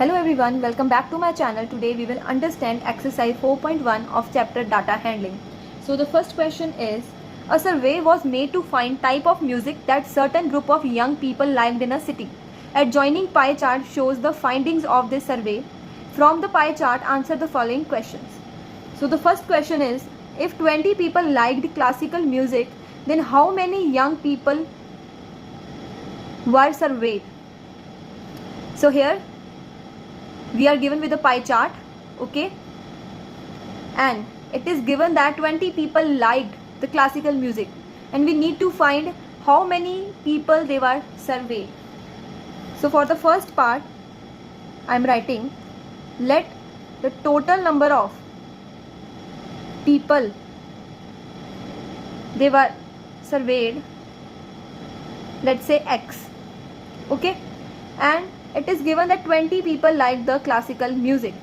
Hello everyone, welcome back to my channel. Today we will understand exercise 4.1 of chapter data handling. So the first question is, a survey was made to find type of music that certain group of young people liked in a city. Adjoining pie chart shows the findings of this survey. From the pie chart, answer the following questions. So the first question is, if 20 people liked classical music, then how many young people were surveyed? So here we are given with a pie chart, okay, and it is given that 20 people liked the classical music, and we need to find how many people they were surveyed. So for the first part, I am writing, let the total number of people they were surveyed, let's say X, okay, and it is given that 20 people liked the classical music,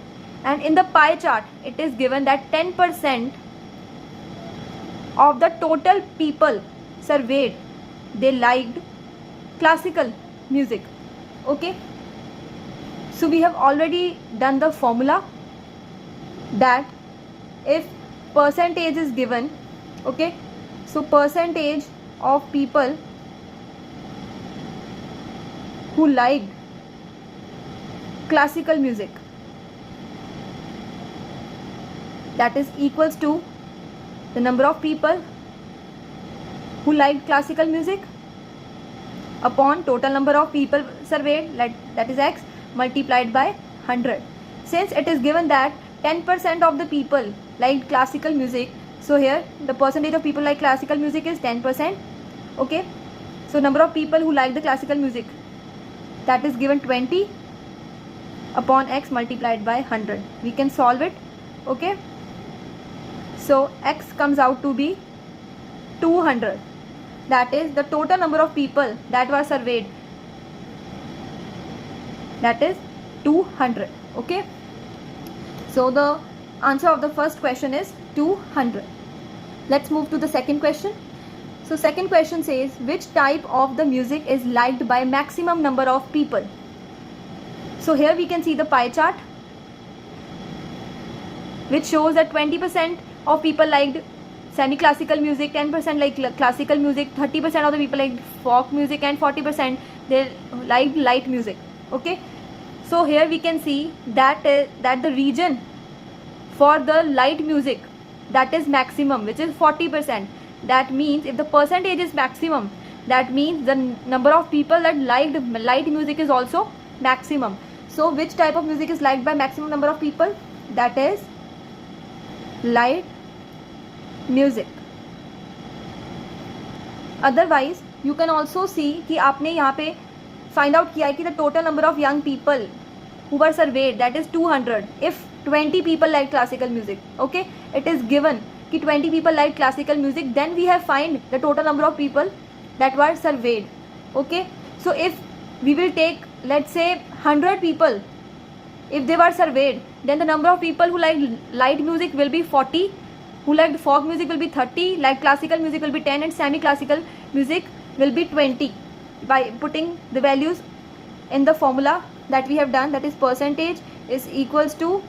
and in the pie chart it is given that 10% of the total people surveyed they liked classical music, okay. So we have already done the formula that if percentage is given, okay, so percentage of people who liked classical music, that is equals to the number of people who liked classical music upon total number of people surveyed, that is X, multiplied by 100. Since it is given that 10% of the people liked classical music, so here the percentage of people like classical music is 10%, okay. So number of people who like the classical music, that is given 20 upon X multiplied by 100. We can solve it, okay. So X comes out to be 200, that is the total number of people that were surveyed, that is 200, okay. So the answer of the first question is 200. Let's move to the second question. So second question says, which type of the music is liked by maximum number of people? So here we can see the pie chart, which shows that 20% of people liked semi-classical music, 10% liked classical music, 30% of the people liked folk music, and 40% they liked light music, okay. So here we can see that the region for the light music, that is maximum, which is 40%. That means if the percentage is maximum, that means the number of people that liked light music is also maximum. So which type of music is liked by maximum number of people? That is light music. Otherwise you can also see कि आपने यहाँ पे find out किया है कि the total number of young people who were surveyed, that is 200. If 20 people like classical music, okay, it is given कि 20 people like classical music, then we have find the total number of people that were surveyed, okay. So if we will take, let's say 100 people, if they were surveyed, then the number of people who like light music will be 40, who liked folk music will be 30, like classical music will be 10, and semi-classical music will be 20, by putting the values in the formula that we have done, that is percentage is equals to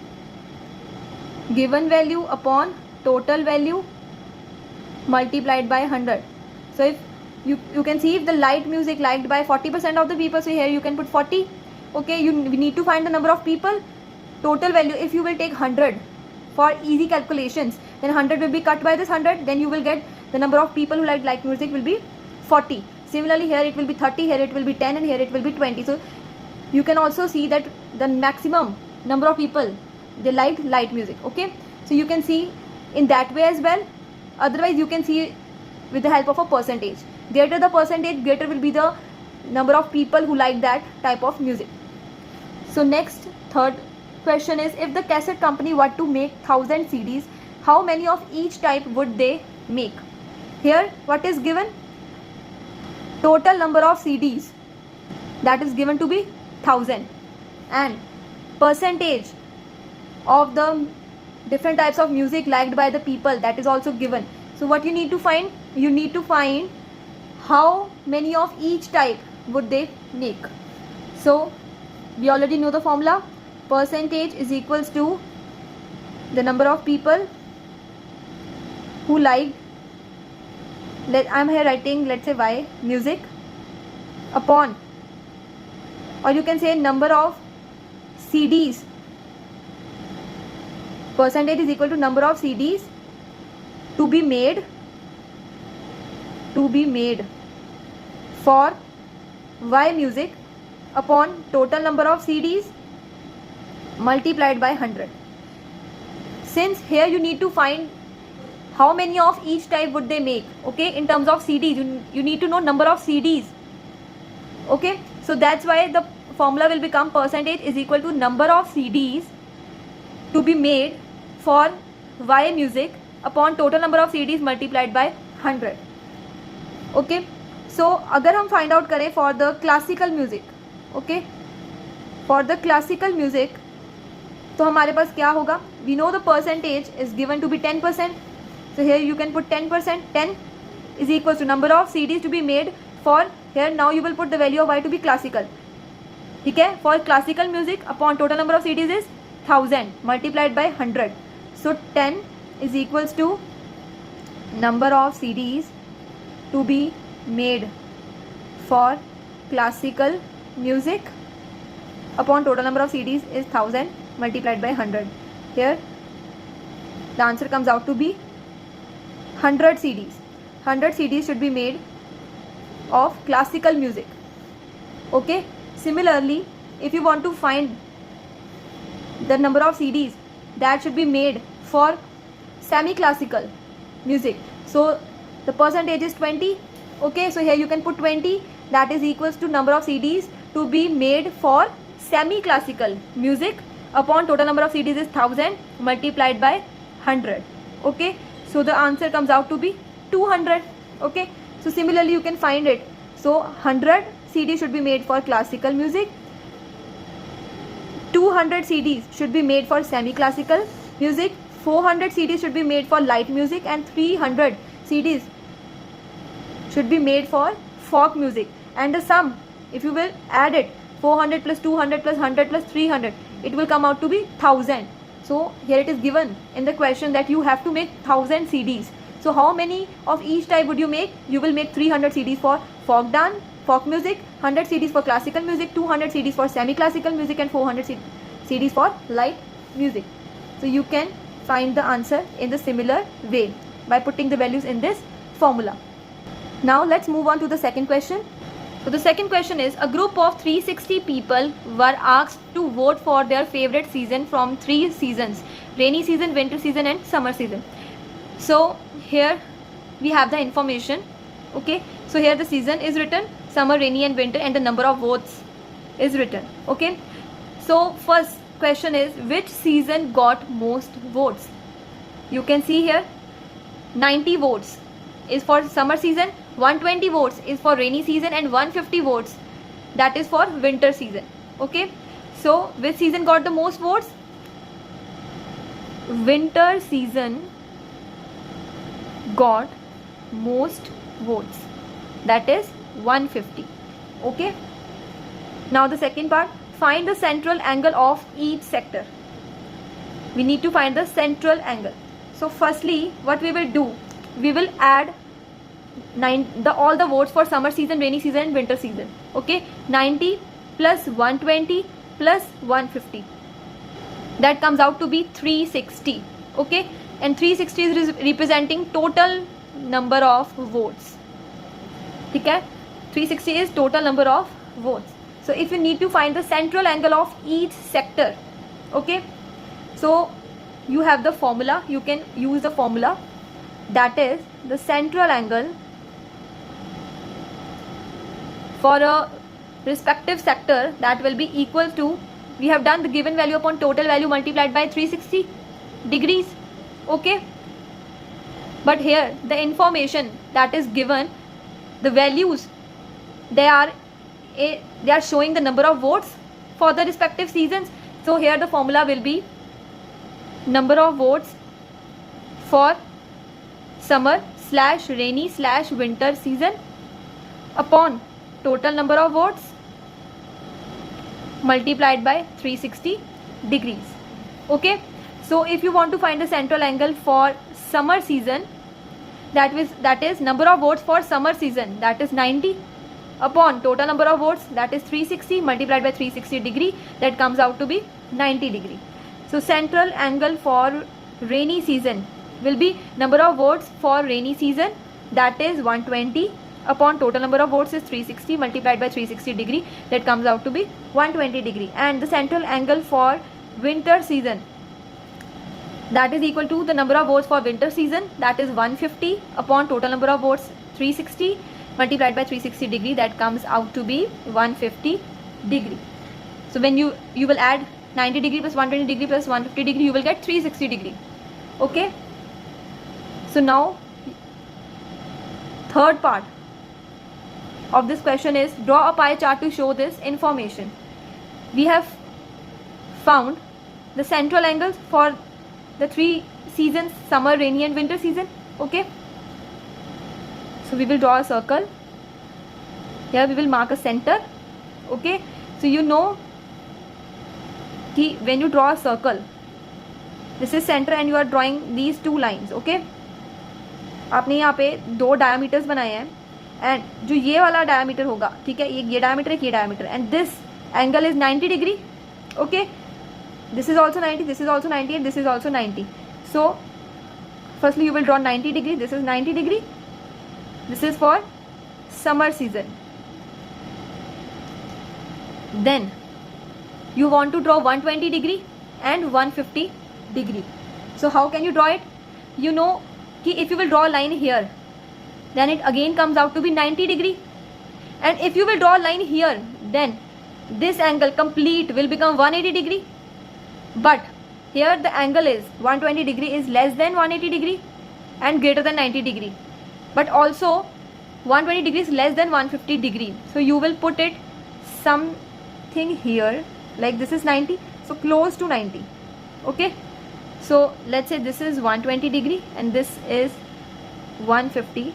given value upon total value multiplied by 100. So if you can see if the light music liked by 40% of the people, so here you can put 40, okay. We need to find the number of people, total value. If you will take 100 for easy calculations, then 100 will be cut by this 100, then you will get the number of people who like light music will be 40. Similarly here it will be 30, here it will be 10, and here it will be 20. So you can also see that the maximum number of people they liked light music, okay. So you can see in that way as well. Otherwise you can see with the help of a percentage. Greater the percentage, greater will be the number of people who like that type of music. So next, third question is, if the cassette company were to make 1000 CDs, how many of each type would they make? Here what is given? Total number of CDs, that is given to be 1000, and percentage of the different types of music liked by the people, that is also given. So what you need to find? You need to find how many of each type would they make. So we already know the formula. percentage is equals to the number of people who liked, I'm here writing, let's say y music, upon, or you can say number of CDs. Percentage is equal to number of CDs to be made for y music upon total number of CDs multiplied by 100. Since here you need to find how many of each type would they make, okay, in terms of CDs, you need to know number of CDs, okay. So that's why the formula will become percentage is equal to number of CDs to be made for y music upon total number of CDs multiplied by 100, okay. So अगर हम find out करें for the classical music, okay, for the classical music, तो हमारे पास क्या होगा? We know the percentage is given to be 10%. So here you can put 10%. 10 is equals to number of CDs to be made for, here now you will put the value of y to be classical. ठीक है? For classical music upon total number of CDs is 1000 multiplied by 100. So 10 is equals to number of CDs to be made for classical music upon total number of CDs is 1000 multiplied by 100. Here the answer comes out to be 100 CDs. 100 CDs should be made of classical music, okay. Similarly, if you want to find the number of CDs that should be made for semi-classical music, so the percentage is 20, okay. So here you can put 20, that is equals to number of CDs to be made for semi-classical music upon total number of CDs is 1000 multiplied by 100, okay. So the answer comes out to be 200, okay. So similarly you can find it. So 100 CDs should be made for classical music, 200 CDs should be made for semi-classical music, 400 CDs should be made for light music, and 300 CDs should be made for folk music. And the sum, if you will add it, 400 plus 200 plus 100 plus 300, it will come out to be 1000. So here it is given in the question that you have to make 1000 CDs. So how many of each type would you make? You will make 300 CDs for folk dance, folk music, 100 CDs for classical music, 200 CDs for semi-classical music, and 400 CDs for light music. So you can find the answer in the similar way by putting the values in this formula. Now let's move on to the second question. So the second question is, a group of 360 people were asked to vote for their favorite season from 3 seasons: rainy season, winter season, and summer season. So here we have the information, okay. So here the season is written, summer, rainy, and winter, and the number of votes is written, okay. So first question is, which season got most votes? You can see here 90 votes is for summer season, 120 votes is for rainy season, and 150 votes that is for winter season, okay. So which season got the most votes? Winter season got most votes, that is 150, okay. Now the second part, find the central angle of each sector. We need to find the central angle. So firstly what we will do, we will add all the votes for summer season, rainy season, and winter season, okay. 90 plus 120 plus 150, that comes out to be 360, okay. And 360 is representing total number of votes, okay. 360 is total number of votes. So if you need to find the central angle of each sector, okay, so you have the formula, you can use the formula, that is the central angle for a respective sector, that will be equal to, we have done the given value upon total value multiplied by 360 degrees, okay. But here the information that is given, the values, they are showing the number of votes for the respective seasons. So here the formula will be number of votes for summer / rainy / winter season upon total number of votes multiplied by 360 degrees. Okay, so if you want to find the central angle for summer season, that is number of votes for summer season, that is 90 upon total number of votes, that is 360 multiplied by 360 degree, that comes out to be 90 degree. So central angle for rainy season will be number of votes for rainy season, that is 120 upon total number of votes is 360 multiplied by 360 degree, that comes out to be 120 degree. And the central angle for winter season, that is equal to the number of votes for winter season, that is 150 upon total number of votes 360 multiplied by 360 degree, that comes out to be 150 degree. So when you will add 90 degree plus 120 degree plus 150 degree, you will get 360 degree. Okay, so now third part of this question is draw a pie chart to show this information. We have found the central angles for the three seasons, summer, rainy and winter season. Okay, so we will draw a circle. Here we will mark a center. Okay, so you know कि when you draw a circle, this is center and you are drawing these two lines. Okay, आपने यहाँ पे दो diameters बनाए हैं and जो ये वाला डायमीटर होगा, ठीक है, ये डायमीटर है, ये diameter, and this angle is 90 degree. Okay, this is also 90, this is also 90 and this is also 90. So firstly you will draw 90 degree, this is 90 degree, this is for summer season. Then you want to draw 120 degree and 150 degree. So how can you draw it? You know कि if you will draw a line here, then it again comes out to be 90 degree, and if you will draw a line here, then this angle complete will become 180 degree. But here the angle is 120 degree is less than 180 degree and greater than 90 degree, but also 120 degree is less than 150 degree. So you will put it something here, like this is 90, so close to 90. Okay, so let's say this is 120 degree and this is 150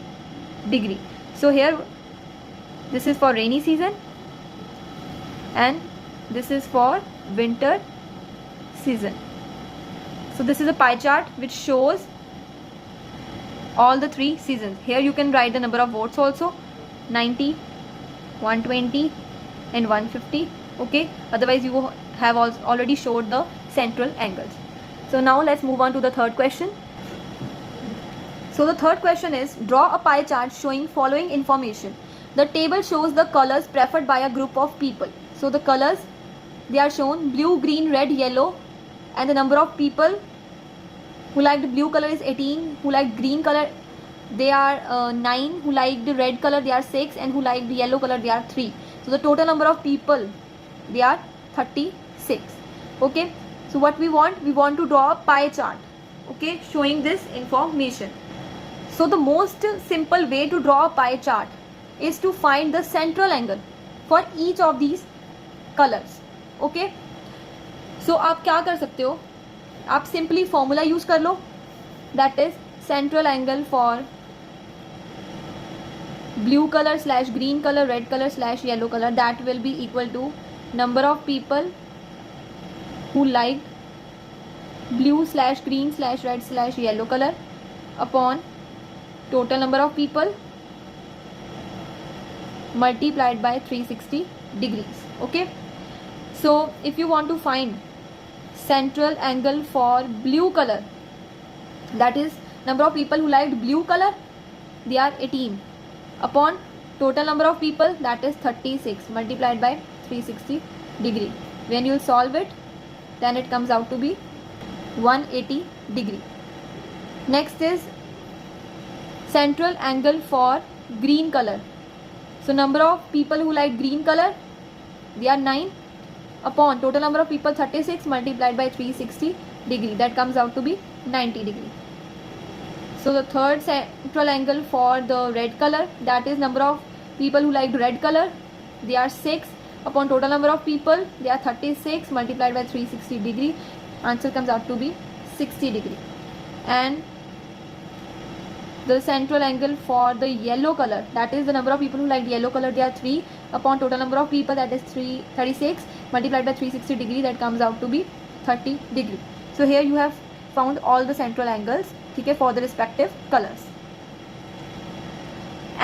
degree. So here this is for rainy season and this is for winter season. So this is a pie chart which shows all the three seasons. Here you can write the number of votes also, 90, 120 and 150. Okay, otherwise you have already showed the central angles. So now let's move on to the third question. So the third question is draw a pie chart showing following information. The table shows the colors preferred by a group of people. So the colors, they are shown blue, green, red, yellow, and the number of people who liked blue color is 18, who liked green color they are 9, who liked the red color they are 6, and who liked the yellow color they are 3. So the total number of people, they are 36. Okay, so what we want to draw a pie chart, okay, showing this information. So the most simple way to draw a pie chart is to find the central angle for each of these colors. Okay, so आप क्या कर सकते हो, आप simply formula use कर लो, that is central angle for blue colour slash green colour, red colour slash yellow colour, that will be equal to number of people who liked blue slash green slash red slash yellow color upon total number of people multiplied by 360 degrees. Okay, so if you want to find central angle for blue color, that is number of people who liked blue color, they are 18 upon total number of people, that is 36 multiplied by 360 degree. When you solve it, then it comes out to be 180 degree. Next is central angle for green color. So number of people who like green color, they are 9 upon total number of people 36 multiplied by 360 degree, that comes out to be 90 degree. So the third central angle for the red color, that is number of people who liked red color, they are 6 upon total number of people, they are 36 multiplied by 360 degree, answer comes out to be 60 degree. And the central angle for the yellow color, that is the number of people who liked yellow color, they are 3 upon total number of people, that is 36 multiplied by 360 degree, that comes out to be 30 degree. So here you have found all the central angles, ठीक है, for the respective colors.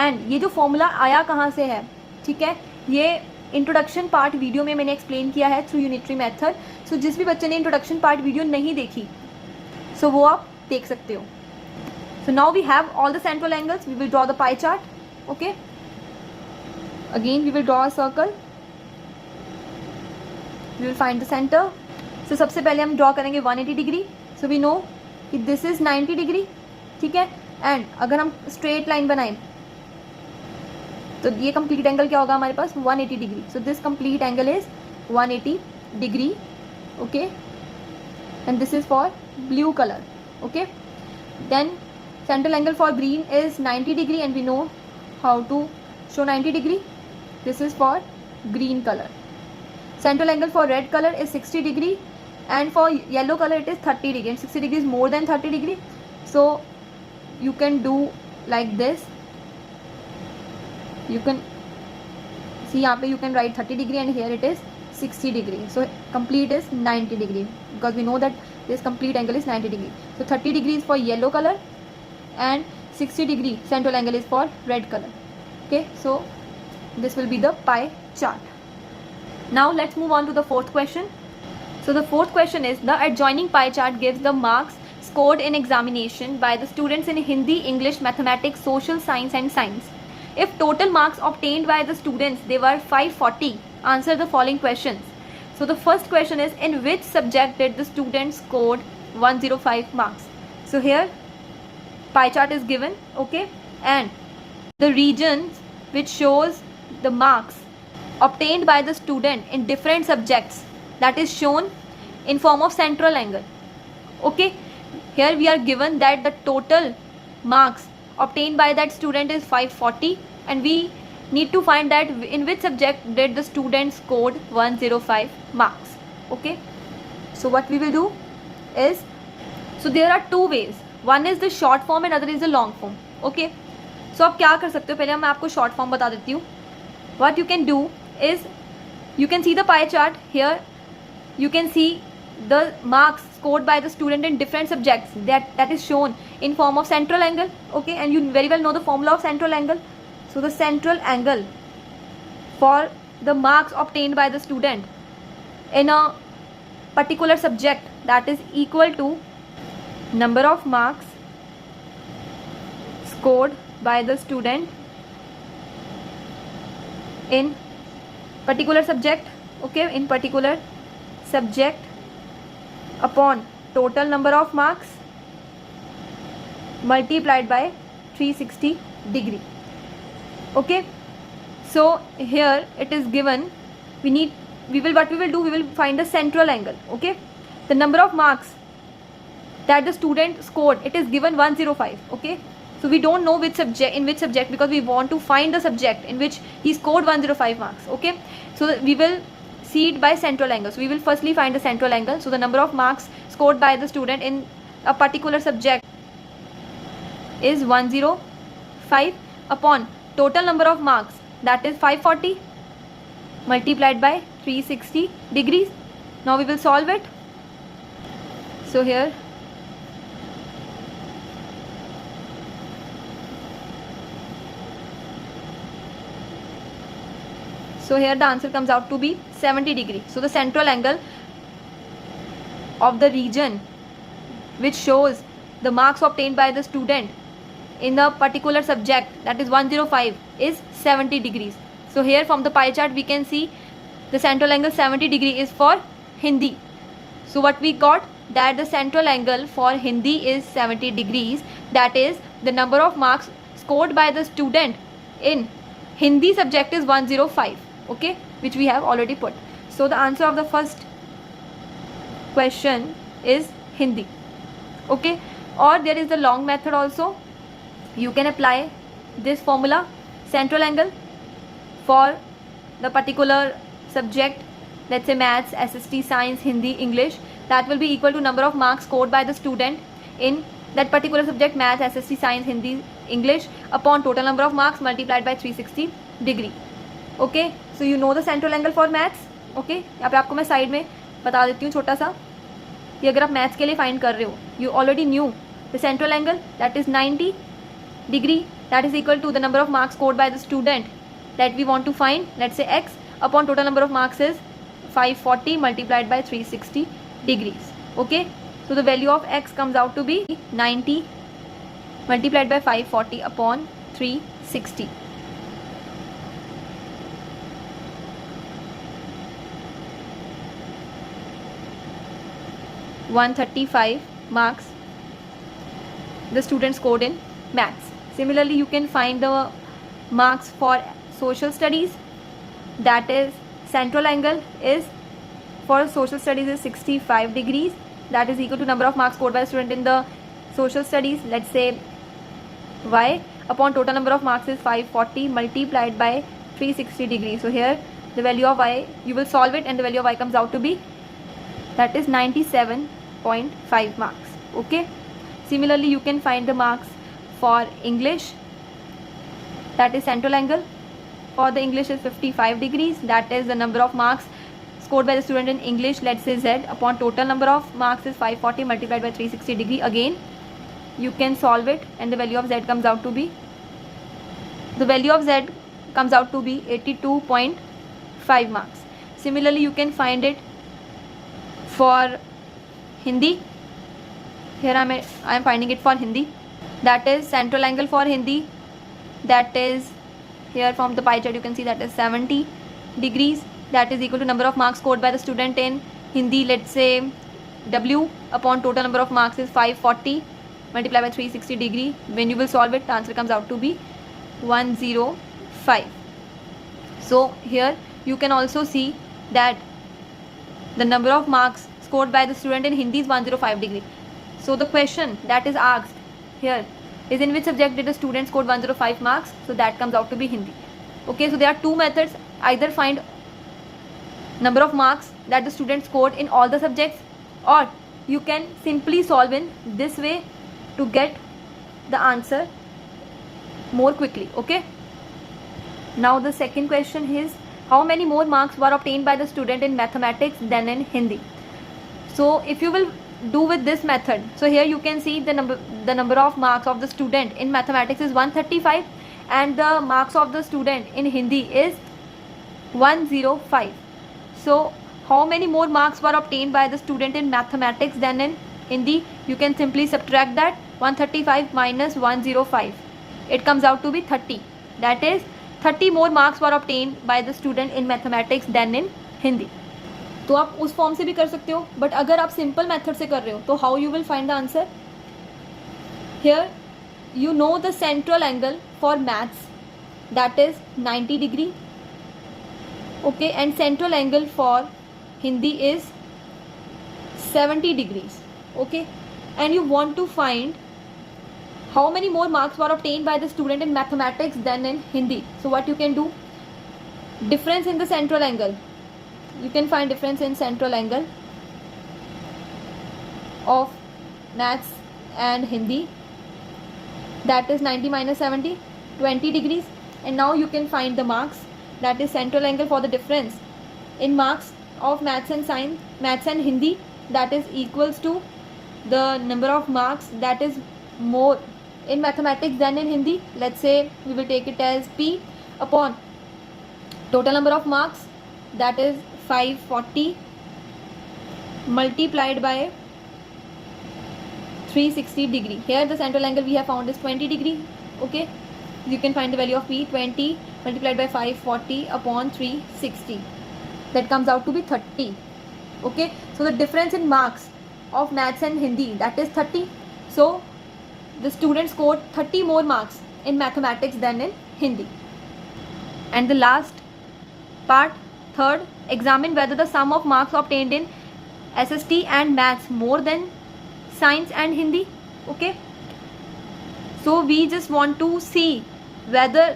And ये जो formula आया कहाँ से है, ठीक है, ये इंट्रोडक्शन पार्ट वीडियो में मैंने एक्सप्लेन किया है थ्रू यूनिटरी मेथड. सो जिस भी बच्चे ने इंट्रोडक्शन पार्ट वीडियो नहीं देखी, सो वो आप देख सकते हो. So now we have all the central angles. We will draw the pie chart. Okay. Again we will draw a circle. We will find the center. So सबसे पहले हम draw करेंगे 180 डिग्री. So we know कि this is 90 degree, ठीक है. And अगर हम straight line बनाएं तो ये complete angle क्या होगा हमारे पास 180 degree. So this complete angle is 180 degree. Okay. And this is for blue color. Okay. Then central angle for green is 90 degree and we know how to show 90 degree. This is for green color. Central angle for red color is 60 degree and for yellow color it is 30 degree, and 60 degree is more than 30 degree. So you can do like this. You can see यहाँ पे you can write 30 degree and here it is 60 degree. So complete is 90 degree because we know that this complete angle is 90 degree. So 30 degree is for yellow color and 60 degree central angle is for red color. Okay, so this will be the pie chart. Now let's move on to the fourth question. So the fourth question is, the adjoining pie chart gives the marks scored in examination by the students in Hindi, English, Mathematics, Social Science and Science. If total marks obtained by the students they were 540, answer the following questions. So the first question is, in which subject did the students scored 105 marks? So here pie chart is given, okay, and the regions which shows the marks obtained by the student in different subjects, that is shown in form of central angle. Okay, here we are given that the total marks obtained by that student is 540 and we need to find that in which subject did the student scored 105 marks. Okay, so what we will do is, so there are two ways. One is the short form and other is the long form. Okay, so आप क्या कर सकते हो, पहले मैं आपको short form बता देती हूँ. What you can do is, you can see the pie chart here. You can see the marks scored by the student in different subjects, that is shown in form of central angle. Okay, and you very well know the formula of central angle. So the central angle for the marks obtained by the student in a particular subject, that is equal to number of marks scored by the student in particular subject. Okay, in particular subject upon total number of marks multiplied by 360 degree. Okay, so here it is given, we will find the central angle. Okay, the number of marks that the student scored, it is given 105. Okay, so we don't know which subject because we want to find the subject in which he scored 105 marks. Okay, so we will see it by central angle. So we will firstly find the central angle. So the number of marks scored by the student in a particular subject is 105 upon total number of marks, that is 540 multiplied by 360 degrees. Now we will solve it. So here the answer comes out to be 70 degree. So the central angle of the region which shows the marks obtained by the student in the particular subject, that is 105, is 70 degrees. So here from the pie chart we can see the central angle 70 degree is for Hindi. So what we got, that the central angle for Hindi is 70 degrees, that is the number of marks scored by the student in Hindi subject is 105. Okay, which we have already put. So the answer of the first question is Hindi. Okay, or there is the long method also. You can apply this formula, central angle for the particular subject, let's say maths, SST, science, Hindi, English, that will be equal to number of marks scored by the student in that particular subject, maths, SST, science, Hindi, English, upon total number of marks multiplied by 360 degree. Okay, so you know the central angle for maths. Okay, यहाँ पे आपको मैं side में बता देती हूँ छोटा सा. ये अगर आप मैथ्स के लिए फाइंड कर रहे हो, you already knew the central angle that is 90 degree, that is equal to the number of marks scored by the student that we want to find, let's say x upon total number of marks is 540 multiplied by 360 degrees. Okay, so the value of x comes out to be 90 multiplied by 540 upon 360. (135 marks the student scored in maths. Similarly, you can find the marks for social studies, that is central angle is for social studies is 65 degrees, that is equal to number of marks scored by a student in the social studies, let's say y upon total number of marks is 540 multiplied by 360 degrees. So here the value of y, you will solve it and the value of y comes out to be, that is 97.5 marks. Okay, similarly you can find the marks for English, that is central angle for the English is 55 degrees, that is the number of marks scored by the student in English, let's say z upon total number of marks is 540 multiplied by 360 degree. Again you can solve it and the value of z comes out to be, the value of z comes out to be 82.5 marks. Similarly you can find it for Hindi. Here I am finding it for Hindi, that is central angle for Hindi, that is here from the pie chart you can see that is 70 degrees, that is equal to number of marks scored by the student in Hindi, let's say w upon total number of marks is 540 multiplied by 360 degree. When you will solve it, the answer comes out to be 105. So here you can also see that the number of marks scored by the student in Hindi is 105 degree. So the question that is asked here is, in which subject did the student score 105 marks? So that comes out to be Hindi. Okay, so there are two methods, either find number of marks that the student scored in all the subjects, or you can simply solve in this way to get the answer more quickly. Okay, now the second question is, how many more marks were obtained by the student in mathematics than in Hindi? So if you will do with this method, so here you can see the number of marks of the student in mathematics is 135 and the marks of the student in Hindi is 105. So how many more marks were obtained by the student in mathematics than in Hindi? You can simply subtract that, 135 minus 105, it comes out to be 30, that is 30 more marks were obtained by the student in mathematics than in Hindi. तो आप उस form से भी कर सकते हो, but अगर आप सिंपल मेथड से कर रहे हो तो how you will find the answer? Here you know the central angle for maths, that is 90 degree. Okay, and central angle for Hindi is 70 degrees. Okay, and you want to find how many more marks were obtained by the student in mathematics than in Hindi. So what you can do, difference in the central angle, you can find difference in central angle of maths and Hindi, that is 90 minus 70, 20 degrees. And now you can find the marks, that is central angle for the difference in marks of maths and science, maths and Hindi, that is equals to the number of marks that is more in mathematics than in Hindi. Let's say we will take it as P upon total number of marks, that is 540 multiplied by 360 degree. Here the central angle we have found is 20 degree. Okay, you can find the value of P, 20 multiplied by 540 upon 360, that comes out to be 30. Okay, so the difference in marks of maths and Hindi, that is 30. So the student scored 30 more marks in mathematics than in Hindi. And the last part, third, examine whether the sum of marks obtained in SST and maths more than science and Hindi. Okay, so we just want to see whether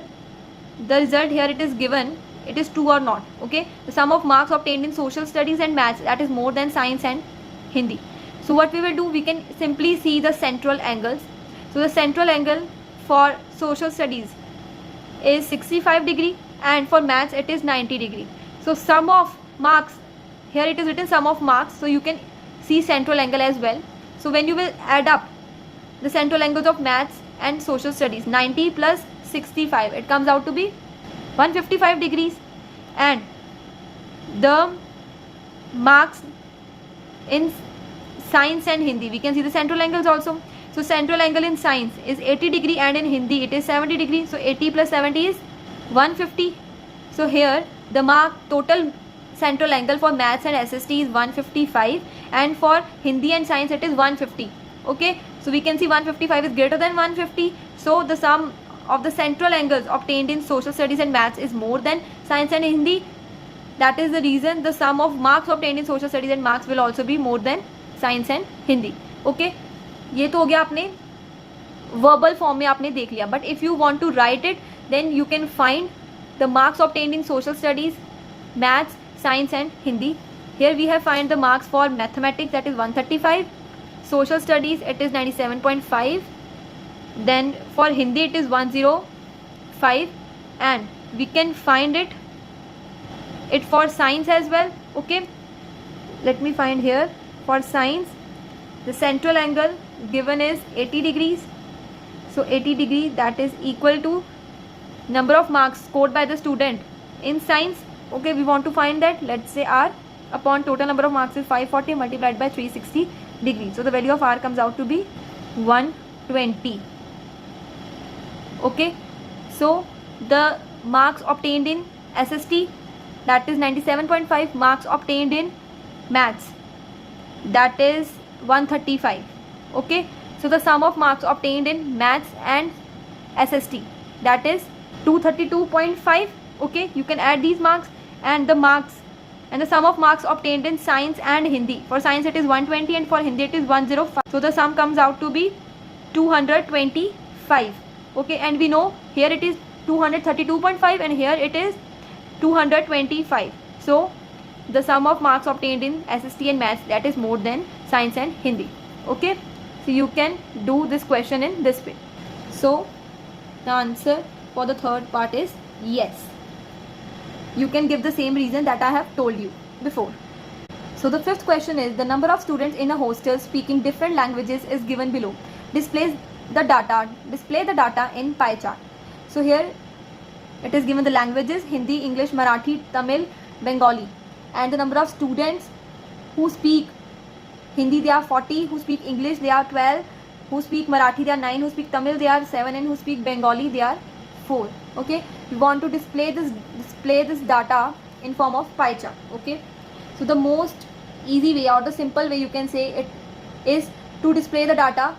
the result here it is given, it is true or not. Okay, the sum of marks obtained in social studies and maths, that is more than science and Hindi. So what we will do, we can simply see the central angles. So the central angle for social studies is 65 degree and for maths it is 90 degree. So sum of marks, here it is written sum of marks, so you can see central angle as well. So when you will add up the central angles of maths and social studies, 90 plus 65, it comes out to be 155 degrees. And the marks in science and Hindi, we can see the central angles also. So central angle in science is 80 degree and in Hindi it is 70 degree. So 80 plus 70 is 150. So here the mark total central angle for maths and SST is 155, and for Hindi and science it is 150. Okay, so we can see 155 is greater than 150. So the sum of the central angles obtained in social studies and maths is more than science and Hindi. That is the reason the sum of marks obtained in social studies and marks will also be more than science and Hindi. Okay, ये तो हो गया आपने verbal form में आपने देख लिया. But if you want to write it, then you can find the marks obtained in social studies, maths, science and Hindi. Here we have find the marks for mathematics, that is 135, social studies it is 97.5, then for Hindi it is 105, and we can find it for science as well. Okay, let me find here. For science, the central angle given is 80 degrees. So 80 degree, that is equal to number of marks scored by the student in science. Okay, we want to find that. Let's say R upon total number of marks is 540 multiplied by 360 degrees. So the value of R comes out to be 120. Okay, so the marks obtained in SST, that is 97.5, marks obtained in maths, that is 135. Okay, so the sum of marks obtained in maths and SST, that is 232.5. Okay, you can add these marks, and the marks and the sum of marks obtained in science and Hindi. For science it is 120 and for Hindi it is 105. So the sum comes out to be 225. Okay, and we know here it is 232.5 and here it is 225. So the sum of marks obtained in SST and maths, that is more than science and Hindi. Okay, so you can do this question in this way. So the answer for the third part is yes. You can give the same reason that I have told you before. So the fifth question is, the number of students in a hostel speaking different languages is given below. Display the data in pie chart. So here it is given the languages: Hindi, English, Marathi, Tamil, Bengali, and the number of students who speak Hindi, they are 40, who speak English they are 12, who speak Marathi they are 9, who speak Tamil they are 7, and who speak Bengali they are 4. Okay, we want to display this data in form of pie chart. Okay, so the most easy way or the simple way you can say it is to display the data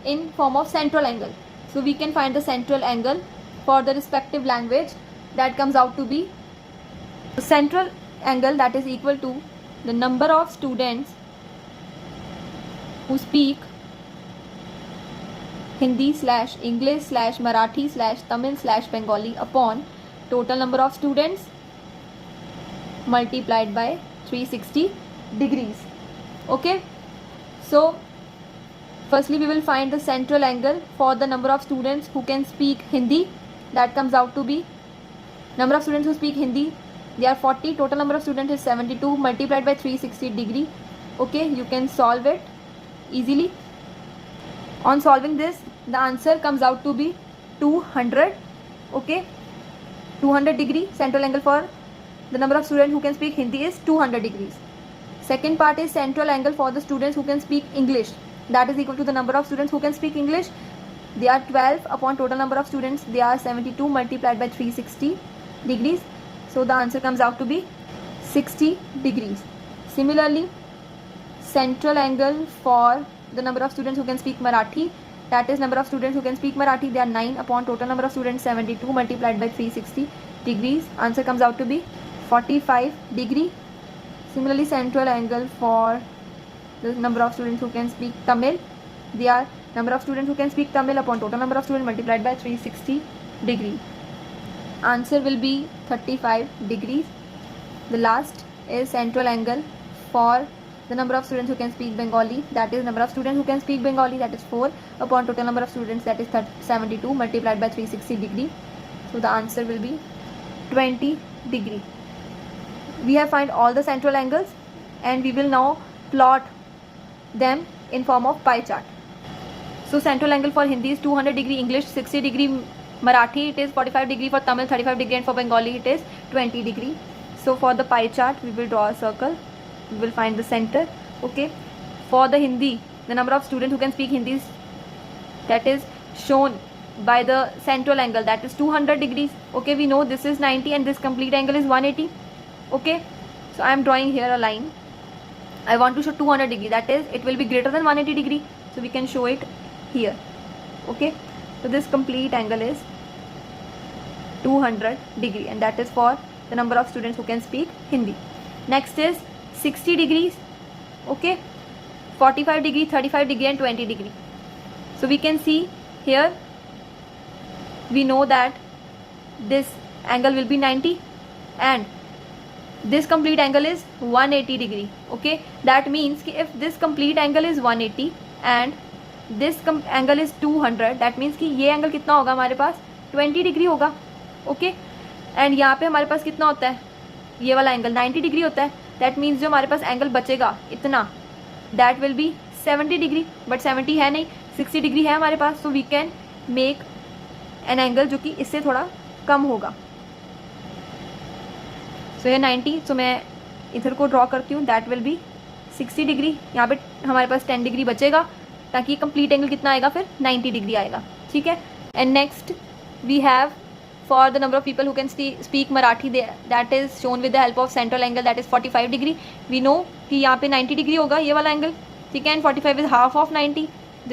in form of central angle. So we can find the central angle for the respective language. That comes out to be the central angle, that is equal to the number of students who speak Hindi / English / Marathi / Tamil / Bengali upon total number of students multiplied by 360 degrees. Okay, so firstly we will find the central angle for the number of students who can speak Hindi. That comes out to be number of students who speak Hindi, they are 40, total number of students is 72 multiplied by 360 degree. Okay, you can solve it easily. On solving this, the answer comes out to be 200. Okay, 200 degree central angle for the number of students who can speak Hindi is 200 degrees. Second part is central angle for the students who can speak English, that is equal to the number of students who can speak English, they are 12 upon total number of students, they are 72 multiplied by 360 degrees. So the answer comes out to be 60 degrees. Similarly, central angle for the number of students who can speak Marathi, that is number of students who can speak Marathi, they are 9 upon total number of students 72 multiplied by 360 degrees. Answer comes out to be 45 degree. Similarly, central angle for the number of students who can speak Tamil, they are number of students who can speak Tamil upon total number of students multiplied by 360 degree. Answer will be 35 degrees. The last is central angle for the number of students who can speak Bengali, that is number of students who can speak Bengali, that is 4 upon total number of students, that is 72 multiplied by 360 degree. So the answer will be 20 degree. We have find all the central angles and we will now plot them in form of pie chart. So central angle for Hindi is 200 degree, English 60 degree, Marathi it is 45 degree, for Tamil 35 degree, and for Bengali it is 20 degree. So for the pie chart we will draw a circle, we will find the center. Okay, for the Hindi, the number of students who can speak Hindi, that is shown by the central angle, that is 200 degrees. Okay, we know this is 90 and this complete angle is 180. Okay, so I am drawing here a line. I want to show 200 degree, that is it will be greater than 180 degree, so we can show it here. Okay, so this complete angle is 200 degree, and that is for the number of students who can speak Hindi. Next is 60 degrees. Okay, 45 degree, 35 degree, and 20 degree. So we can see here, we know that this angle will be 90 and this complete angle is 180 degree. Okay, that means कि if this complete angle is 180 and this angle is 200, that means कि ये angle कितना होगा हमारे पास 20 degree होगा. Okay, and यहाँ पे हमारे पास कितना होता है, ये वाला एंगल 90 डिग्री होता है. दैट मीन्स जो हमारे पास एंगल बचेगा इतना, that will be 70 degree, but 70 है नहीं, 60 डिग्री है हमारे पास. So we can make an angle जो कि इससे थोड़ा कम होगा. सो ये 90, सो मैं इधर को ड्रॉ करती हूँ, दैट विल बी 60 डिग्री. यहाँ पे हमारे पास 10 डिग्री बचेगा, ताकि कंप्लीट एंगल कितना आएगा फिर 90 डिग्री आएगा. ठीक है, and next we have for the number of people who can speak Marathi, that is shown with the help of central angle, that is 45 degree. We know कि यहाँ पे 90 डिग्री होगा ये वाला एंगल. ठीक है, and 45 is half of 90.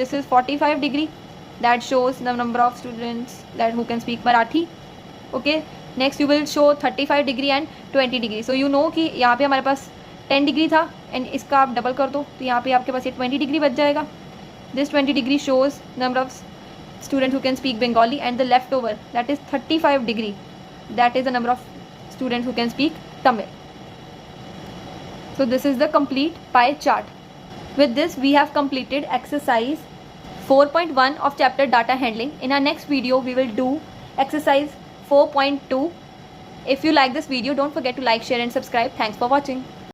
This is 45 degree. That shows the number of students that who can speak Marathi. Okay, next you will show 35 degree and 20 degree. So you know कि यहाँ पे हमारे पास 10 degree था and इसका आप double कर दो तो यहाँ पे आपके पास ये 20 डिग्री बच जाएगा. This 20 degree shows number of students who can speak Bengali, and the leftover, that is 35 degree, that is the number of students who can speak Tamil. So this is the complete pie chart. With this we have completed exercise 4.1 of chapter data handling. In our next video we will do exercise 4.2. If you like this video, don't forget to like, share and subscribe. Thanks for watching.